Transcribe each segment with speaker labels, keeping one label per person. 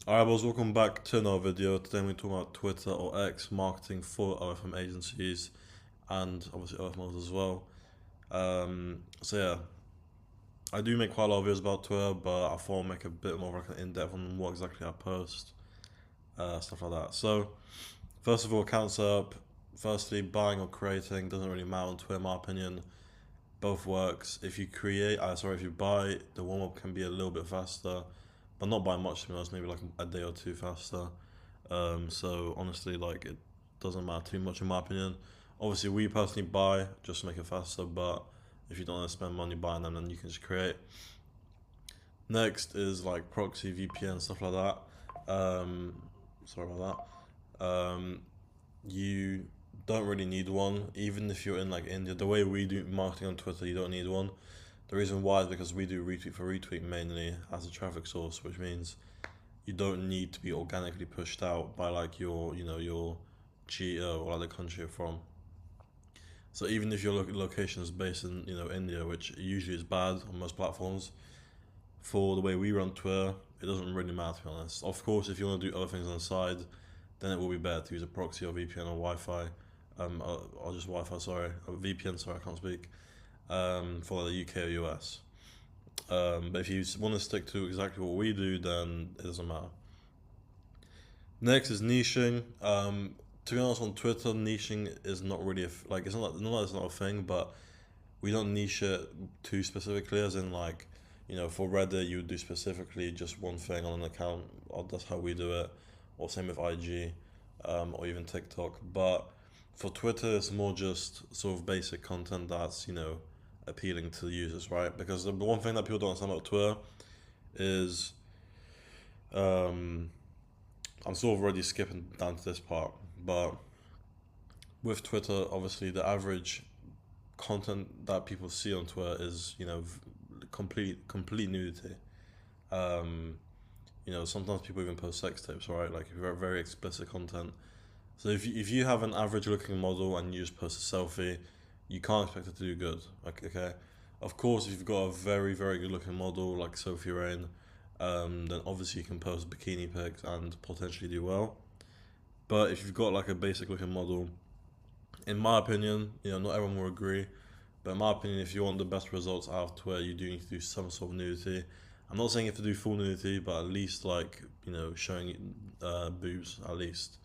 Speaker 1: Alright, boys, welcome back to another video. Today we're talking about Twitter or X marketing for OFM agencies and obviously OFM models as well. So yeah, I do make quite a lot of videos about Twitter, but I thought I'd make a bit more like an in-depth on what exactly I post, stuff like that. So first of all, account setup. Firstly, buying or creating doesn't really matter on Twitter, in my opinion. Both works. If you if you buy, the warm-up can be a little bit faster, but not by much to be honest, maybe like a day or two faster. So honestly, like it doesn't matter too much in my opinion. Obviously, we personally buy just to make it faster, but if you don't want to spend money buying them, then you can just create. Next is like proxy, VPN, stuff like that. Sorry about that. You don't really need one, even if you're in like India. The way we do marketing on Twitter, you don't need one. The reason why is because we do retweet for retweet mainly as a traffic source, which means you don't need to be organically pushed out by like your geo or like the country you're from. So even if your location is based in India, which usually is bad on most platforms, for the way we run Twitter, it doesn't really matter to be honest. Of course, if you want to do other things on the side, then it will be better to use a proxy or VPN or Wi-Fi, or just Wi-Fi. Sorry, a VPN. Sorry, I can't speak. For the UK or US. But if you want to stick to exactly what we do, then it doesn't matter. Next is niching. To be honest, on Twitter, niching is not really like not that it's not a thing, but we don't niche it too specifically. As in, like, for Reddit, you would do specifically just one thing on an account, or that's how we do it. Or same with IG, or even TikTok. But for Twitter, it's more just sort of basic content that's appealing to the users, right? Because the one thing that people don't understand about Twitter is um, I'm sort of already skipping down to this part, but with Twitter, obviously the average content that people see on Twitter is complete nudity. Um, sometimes people even post sex tapes, right? Like very very explicit content. So if you have an average looking model and you just post a selfie, you can't expect it to do good. Like, okay, of course if you've got a very very good looking model like Sophie Rain, then obviously you can post bikini pics and potentially do well. But if you've got like a basic looking model, in my opinion, not everyone will agree, but in my opinion, if you want the best results out of Twitter, you do need to do some sort of nudity. I'm not saying you have to do full nudity, but at least like showing boobs at least.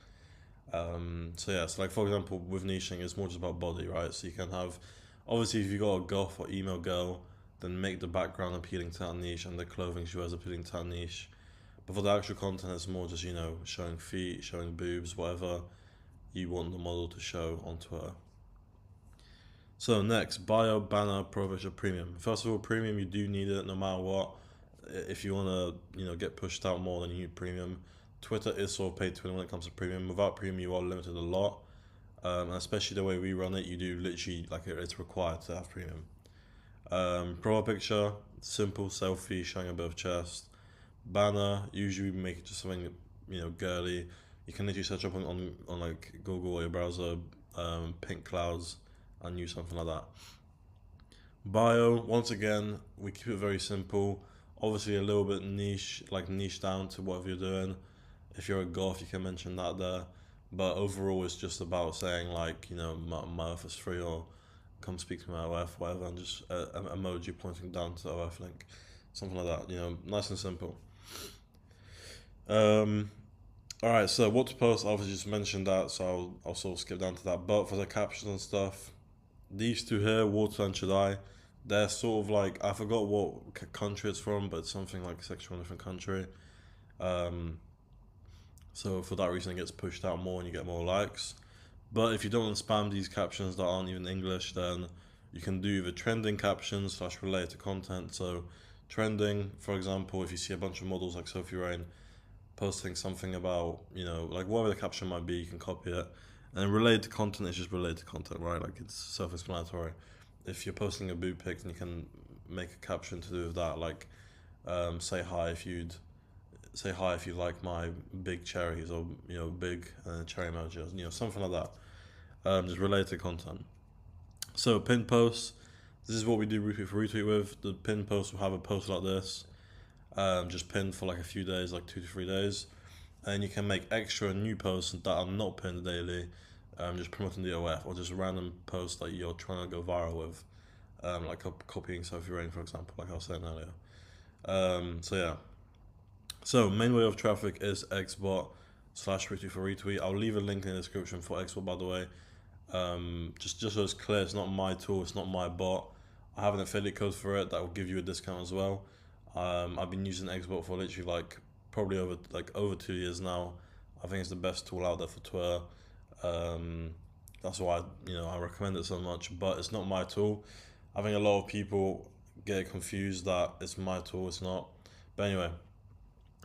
Speaker 1: So yeah, so like for example, with niching, it's more just about body, right? So you can have, obviously, if you got a goth or emo girl, then make the background appealing to that niche and the clothing she wears appealing to that niche. But for the actual content, it's more just showing feet, showing boobs, whatever you want the model to show on Twitter. So next, bio, banner, pro picture, premium. First of all, premium you do need it no matter what. If you wanna get pushed out more, then you need premium. Twitter is sort of paid to win when it comes to premium. Without premium, you are limited a lot. And especially the way we run it, you do literally like it's required to have premium. Profile picture, simple selfie showing a bit of chest. Banner, usually we make it just something girly. You can literally search up on like Google or your browser, pink clouds, and use something like that. Bio, once again, we keep it very simple. Obviously, a little bit niche, like niche down to whatever you're doing. If you're a goth, you can mention that there. But overall, it's just about saying like, my earth is free, or come speak to my OF, whatever, and just an emoji pointing down to the OF link, something like that. Nice and simple. Um, all right, so what to post? I obviously just mentioned that, so I'll sort of skip down to that. But for the captions and stuff, these two here, Water and Should I, they're sort of like, I forgot what country it's from, but it's something like sexual in a different country. Um, so for that reason, it gets pushed out more and you get more likes. But if you don't want to spam these captions that aren't even English, then you can do the trending captions slash related to content. So trending, for example, if you see a bunch of models like Sophie Rain posting something about, like whatever the caption might be, you can copy it. And related to content is just related to content, right? Like it's self-explanatory. If you're posting a boob pic, then you can make a caption to do with that, like say hi if you'd say hi if you like my big cherries, or big cherry emoji, or something like that. Just related content. So pin posts. This is what we do retweet for retweet with. The pin post will have a post like this. just pinned for like a few days, like 2 to 3 days, and you can make extra new posts that are not pinned daily, just promoting the OF or just random posts that you're trying to go viral with, like copying Sophie Rain, for example, like I was saying earlier. So yeah. So main way of traffic is Xbot slash retweet for retweet. I'll leave a link in the description for Xbot, by the way. Just so it's clear, it's not my tool, it's not my bot. I have an affiliate code for it that will give you a discount as well. I've been using Xbot for literally probably over 2 years now. I think it's the best tool out there for Twitter. That's why I recommend it so much. But it's not my tool. I think a lot of people get confused that it's my tool. It's not. But anyway,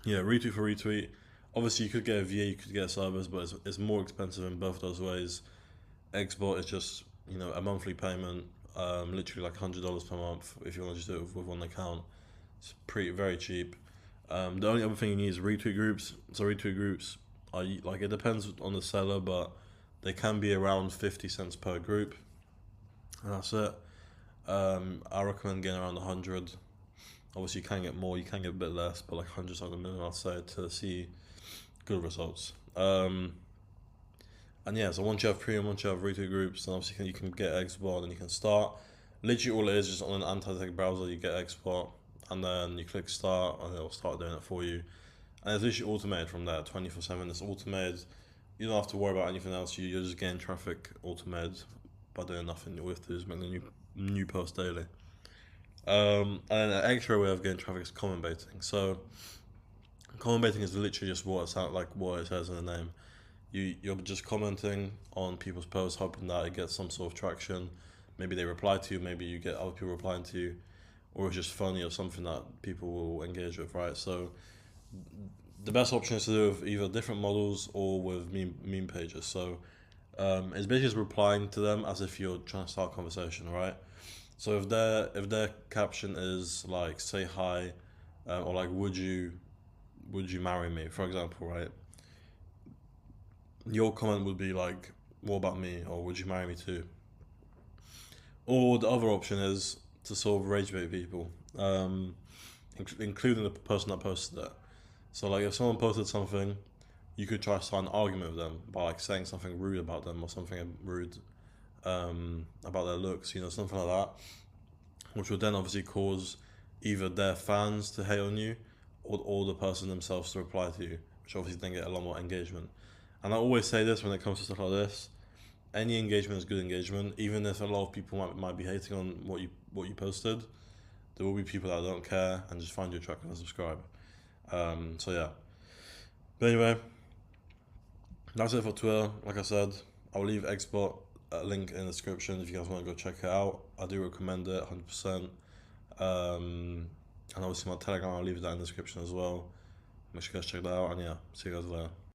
Speaker 1: yeah, retweet for retweet. Obviously, you could get a VA, you could get a service, but it's more expensive in both those ways. Xbot is just a monthly payment, literally like $100 per month if you want to just do it with one account. It's very cheap. The only other thing you need is retweet groups. So retweet groups are like, it depends on the seller, but they can be around 50 cents per group, and that's it. I recommend getting around 100. Obviously, you can get more, you can get a bit less, but like 100's like the minimum, I'd say, to see good results. And yeah, so once you have premium, once you have retweet groups, then obviously you can get Xbot and you can start. Literally all it is just on an anti-tech browser, you get Xbot, and then you click start, and it'll start doing it for you. And it's literally automated from there, 24/7. It's automated. You don't have to worry about anything else. You're just getting traffic automated by doing nothing. All you have to do is make the new post daily. And an extra way of getting traffic is comment baiting. So comment baiting is literally just what it says in the name. You're just commenting on people's posts, hoping that it gets some sort of traction. Maybe they reply to you, maybe you get other people replying to you, or it's just funny or something that people will engage with, right? So the best option is to do with either different models or with meme pages. So it's basically just replying to them as if you're trying to start a conversation, right? So if their caption is like, say hi, or like, would you marry me, for example, right? Your comment would be like, what about me, or would you marry me too? Or the other option is to sort of rage bait people, including the person that posted it. So like, if someone posted something, you could try to start an argument with them by like saying something rude about them or something rude about their looks, something like that, which would then obviously cause either their fans to hate on you, or the person themselves to reply to you, which obviously then get a lot more engagement. And I always say this when it comes to stuff like this: any engagement is good engagement. Even if a lot of people might be hating on what you posted, there will be people that don't care and just find you attractive and subscribe. So yeah. But anyway, that's it for Twitter. Like I said, I'll leave Xbot a link in the description if you guys want to go check it out. I do recommend it 100%. And obviously my Telegram, I'll leave that in the description as well. Make sure you guys check that out, and yeah, see you guys later.